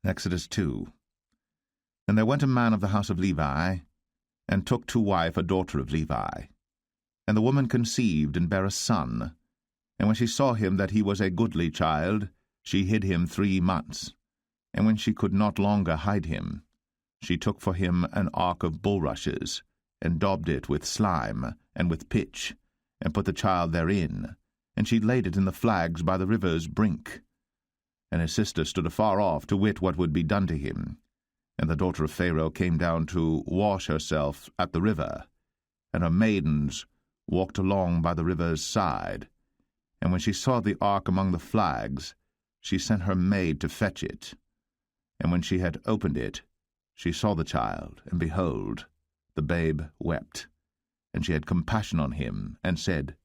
Exodus 2. And there went a man of the house of Levi, and took to wife a daughter of Levi. And the woman conceived and bare a son. And when she saw him that he was a goodly child, she hid him 3 months. And when she could not longer hide him, she took for him an ark of bulrushes, and daubed it with slime and with pitch, and put the child therein, and she laid it in the flags by the river's brink. And his sister stood afar off to wit what would be done to him. And the daughter of Pharaoh came down to wash herself at the river, and her maidens walked along by the river's side. And when she saw the ark among the flags, she sent her maid to fetch it. And when she had opened it, she saw the child, and behold, the babe wept. And she had compassion on him, and said,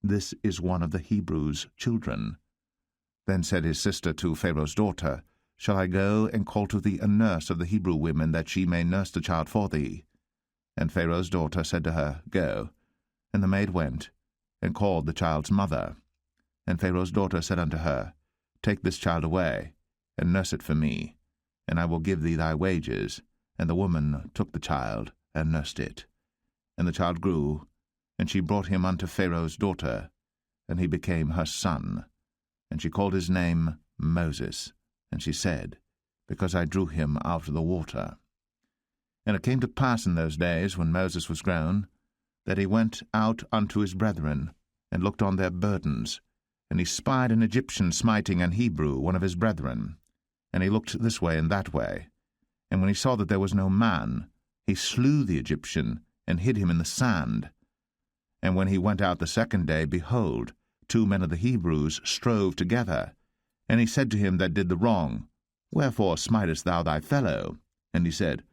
This is one of the Hebrews' children. Then said his sister to Pharaoh's daughter, Shall I go and call to thee a nurse of the Hebrew women, that she may nurse the child for thee? And Pharaoh's daughter said to her, Go. And the maid went, and called the child's mother. And Pharaoh's daughter said unto her, Take this child away, and nurse it for me, and I will give thee thy wages. And the woman took the child, and nursed it. And the child grew, and she brought him unto Pharaoh's daughter, and he became her son. And she called his name Moses. And she said, Because I drew him out of the water. And it came to pass in those days, when Moses was grown, that he went out unto his brethren, and looked on their burdens. And he spied an Egyptian smiting an Hebrew, one of his brethren. And he looked this way and that way. And when he saw that there was no man, he slew the Egyptian, and hid him in the sand. And when he went out the second day, behold, 2 men of the Hebrews strove together. And he said to him that did the wrong, Wherefore smitest thou thy fellow? And he said,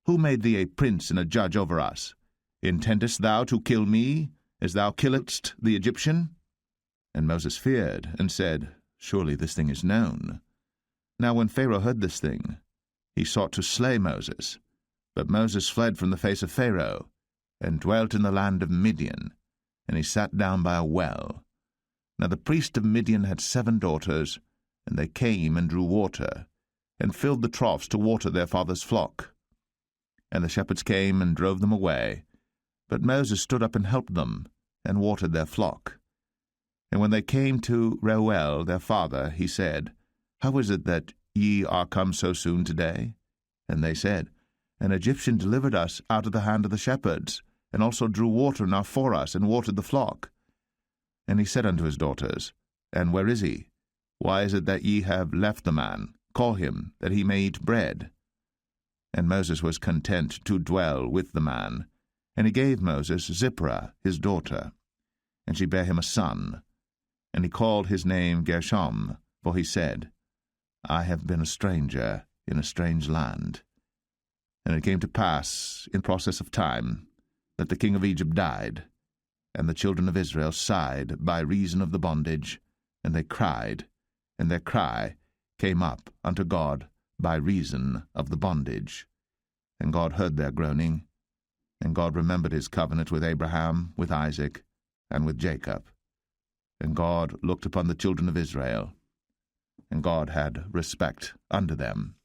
Who made thee a prince and a judge over us? Intendest thou to kill me, as thou killedst the Egyptian? And Moses feared, and said, Surely this thing is known. Now when Pharaoh heard this thing, he sought to slay Moses. But Moses fled from the face of Pharaoh, and dwelt in the land of Midian, and he sat down by a well. Now the priest of Midian had 7 daughters, and they came and drew water, and filled the troughs to water their father's flock. And the shepherds came and drove them away. But Moses stood up and helped them, and watered their flock. And when they came to Reuel their father, he said, How is it that ye are come so soon today? And they said, An Egyptian delivered us out of the hand of the shepherds, and also drew water enough for us, and watered the flock. And he said unto his daughters, And where is he? Why is it that ye have left the man? Call him, that he may eat bread. And Moses was content to dwell with the man. And he gave Moses Zipporah his daughter, and she bare him a son. And he called his name Gershom, for he said, I have been a stranger in a strange land. And it came to pass, in process of time, that the king of Egypt died, and the children of Israel sighed by reason of the bondage, and they cried, and their cry came up unto God by reason of the bondage. And God heard their groaning, and God remembered his covenant with Abraham, with Isaac, and with Jacob. And God looked upon the children of Israel, and God had respect unto them.